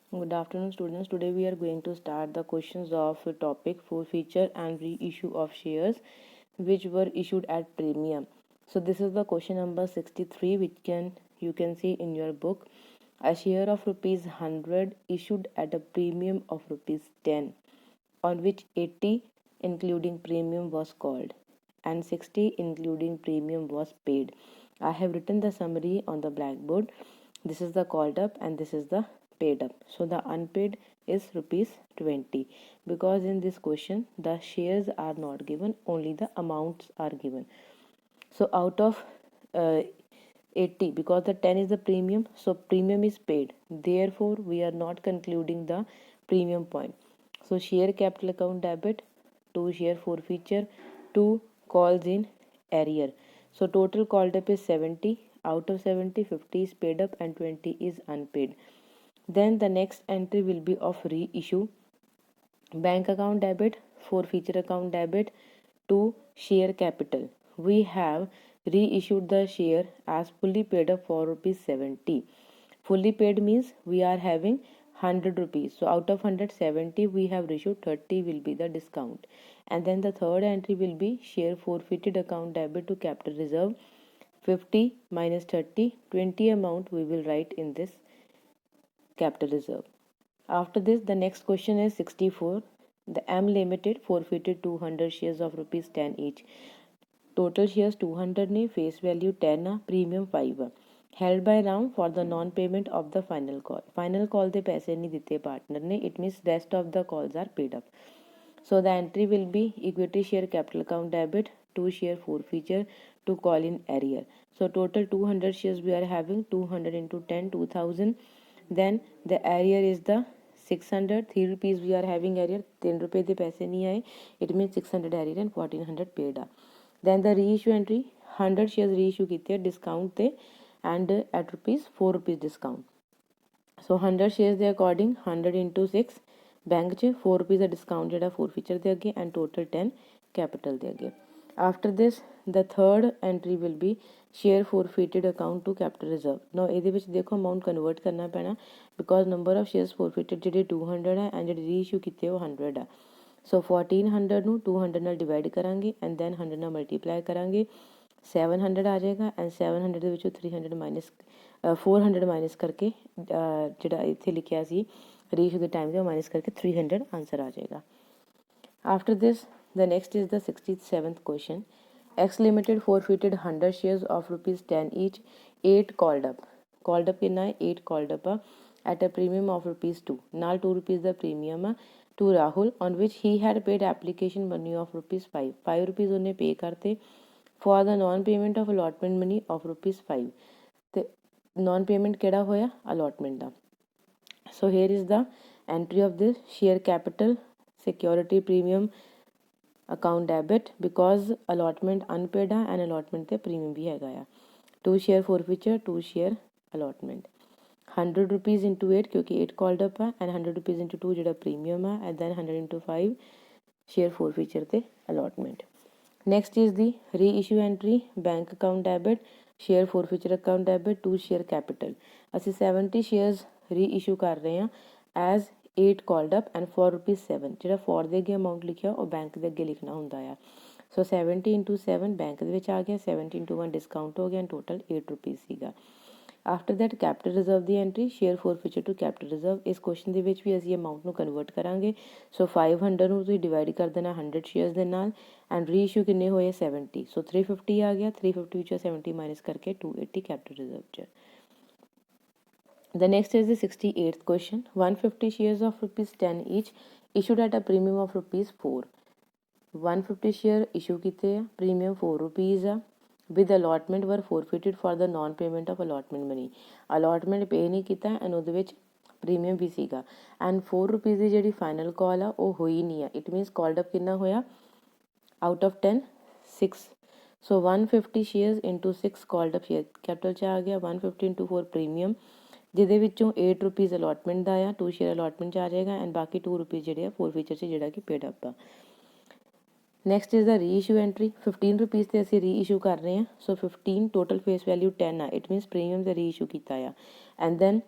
Good afternoon, students. Today we are going to start the questions of topic forfeiture and reissue of shares which were issued at premium. So this is the question number 63, which you can see in your book. A share of rupees 100 issued at a premium of rupees 10, on which 80 including premium was called and 60 including premium was paid. I have written the summary on the blackboard. This is the called up and this is the paid up. So the unpaid is rupees 20, because in this question the shares are not given, only the amounts are given. So out of 80, because the 10 is the premium, so premium is paid, therefore we are not concluding the premium point. So share capital account debit, 2 share forfeiture, 2 calls in arrear. So total called up is 70. Out of 70, 50 is paid up and 20 is unpaid. Then the next entry will be of reissue. Bank account debit, forfeiture account debit, to share capital. We have reissued the share as fully paid up for rupees 70. Fully paid means we are having 100 rupees. So out of 170 we have reissued, 30 will be the discount. And then the third entry will be share forfeited account debit to capital reserve. 50 minus 30, 20 amount we will write in this capital reserve. After this, the next question is 64. The M Limited forfeited 200 shares of rupees 10 each. Total shares 200 ne, face value 10 premium 5 held by RAM for the non-payment of the final call. Final call de paise नहीं दिते partner ने, it means rest of the calls are paid up. So the entry will be equity share capital account debit, 2 share forfeiture, to call in arrear. So total 200 shares we are having, 200 into 10, 2000. Then the arrear is the 600, 3 rupees we are having arrear, 10 रुपये दे पैसे नहीं आए, it means 600 arrear and 1400 paid. Then the reissue entry, 100 shares reissue कीते discount ते and at rupees 4 rupees discount. So 100 shares ਦੇ according 100 into 6 bank च 4 rupees ਦਾ discount ਜਿਹੜਾ forfeiture ਦੇ ਅੱਗੇ and total 10 capital ਦੇ ਅੱਗੇ. After this, the third entry will be share forfeited account to capital reserve. Now ਇਹਦੇ ਵਿੱਚ ਦੇਖੋ amount convert ਕਰਨਾ ਪੈਣਾ, because number of shares forfeited ਜਿਹੜੇ 200 ਹੈ and ਜਿਹੜੇ reissue ਕੀਤੇ ਉਹ 100 ਹੈ. So 1400 ਨੂੰ 200 ਨਾਲ ਡਿਵਾਈਡ ਕਰਾਂਗੇ and then 100 ਨਾਲ ਮਲਟੀਪਲਾਈ ਕਰਾਂਗੇ, 700 ਆ ਜਾਏਗਾ and 700 ਦੇ ਵਿੱਚੋਂ 300 ਮਾਈਨਸ 400 ਮਾਈਨਸ ਕਰਕੇ ਜਿਹੜਾ ਇੱਥੇ ਲਿਖਿਆ ਸੀ ਰੀਇਸ਼ੂ ਦੇ ਟਾਈਮ ਤੇ ਉਹ ਮਾਈਨਸ ਕਰਕੇ 300 ਆਨਸਰ ਆ ਜਾਏਗਾ. After this, the next is the 67th question. X Limited forfeited 100 shares of rupees 10 each, 8 called up. Called up कितना है, 8 called up at a premium of rupees 2. नाल 2 rupees the premium to Rahul, on which he had paid application money of rupees 5. 5 rupees उन्हें pay करते for the non-payment of allotment money of rupees 5. ते non-payment केड़ा होया, allotment दा. So here is the entry of this share capital, security premium account debit, because allotment unpaid है and allotment ते premium भी हैगा या. 2 share forfeiture, 2 share allotment. 100 rupees into 8 क्योंकि 8 called up है and 100 rupees into 2 ਜਿਹੜਾ premium है and then 100 into 5 share forfeiture ਤੇ allotment. Next is the reissue entry, bank account debit, share forfeiture account debit, to share capital. ਅਸੀਂ 70 shares reissue ਕਰ ਰਹੇ ਹਾਂ as 8 called up and for rupees 7. ਜਿਹੜਾ for ਦੇ ਅੱਗੇ amount ਲਿਖਿਆ ਉਹ bank ਦੇ ਅੱਗੇ ਲਿਖਣਾ ਹੁੰਦਾ ਆ. So 70 into 7 bank ਦੇ ਵਿੱਚ ਆ ਗਿਆ, 70 into 1 discount ਹੋ ਗਿਆ and total 8 rupees ਸੀਗਾ. After that, capital reserve the entry, share forfeiture to capital reserve. ਇਸ question ਦੇ ਵਿੱਚ ਵੀ ਅਸੀਂ amount ਨੂੰ convert ਕਰਾਂਗੇ. So 500 ਨੂੰ ਤੁਸੀਂ divide ਕਰ ਦੇਣਾ 100 shares ਦੇ ਨਾਲ and reissue ਕਿੰਨੇ ਹੋਏ 70. So 350 ਆ ਗਿਆ, 350 ਵਿੱਚੋਂ 70 minus ਕਰਕੇ 280 capital reserve 'ਚ. The next is the 68th question. 150 shares of rupees 10 each issued at a premium of rupees 4. 150 share issue ਕੀਤੇ ਆ, premium 4 rupees ਆ, with allotment were forfeited for the non-payment of allotment money. allotment pay नहीं ਕੀਤਾ and ਉਹਦੇ ਵਿੱਚ premium ਵੀ ਸੀਗਾ and 4 rupees ਦੀ ਜਿਹੜੀ final call ਆ ਉਹ ਹੋਈ ਨਹੀਂ ਆ. it means called up ਕਿੰਨਾ ਹੋਇਆ, out of 10 6. so 150 shares into 6 called up share capital 'ਚ ਆ ਗਿਆ, 150 into 4 premium ਜਿਹਦੇ ਵਿੱਚੋਂ 8 rupees allotment ਦਾ ਆ, 2 share allotment 'ਚ ਆ ਜਾਏਗਾ and ਬਾਕੀ 2 rupees ਜਿਹੜੇ ਆ forfeiture 'ਚ ਜਿਹੜਾ ਕਿ paid up ਆ. Next is the reissue entry. 15 rupees ਤੇ ਅਸੀਂ reissue ਕਰ ਰਹੇ ਹਾਂ. So 15 total face value 10 ਆ, it means premium ਤੇ reissue ਕੀਤਾ ਆ and then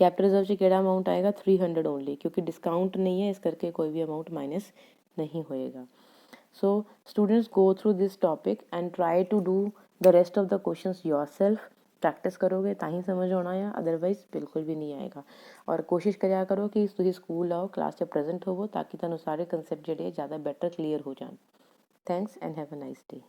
ਕੈਪੀਟਲ ਰਿਜ਼ਰਵ 'ਚ ਕਿਹੜਾ ਅਮਾਊਂਟ ਆਏਗਾ 300 ਓਨਲੀ, ਕਿਉਂਕਿ ਡਿਸਕਾਊਂਟ ਨਹੀਂ ਹੈ ਇਸ ਕਰਕੇ ਕੋਈ ਵੀ ਅਮਾਊਂਟ ਮਾਈਨਸ ਨਹੀਂ ਹੋਏਗਾ। So students go through this topic and try to do the rest of the questions yourself। Practice ਕਰੋਗੇ ਤਾਂ ਹੀ ਸਮਝ ਆਉਣਾ ਆ, ਅਦਰਵਾਈਜ਼ ਬਿਲਕੁਲ ਵੀ ਨਹੀਂ ਆਏਗਾ। ਔਰ ਕੋਸ਼ਿਸ਼ ਕਰਿਆ ਕਰੋ ਕਿ ਤੁਸੀਂ ਸਕੂਲ ਆਓ, ਕਲਾਸ 'ਚ ਪ੍ਰੈਜ਼ੈਂਟ ਹੋਵੋ, ਤਾਂ ਕਿ ਤੁਹਾਨੂੰ ਸਾਰੇ ਕੰਸੈਪਟ ਜਿਹੜੇ ਜ਼ਿਆਦਾ ਬੈਟਰ ਕਲੀਅਰ ਹੋ ਜਾਣ। Thanks and have a nice day.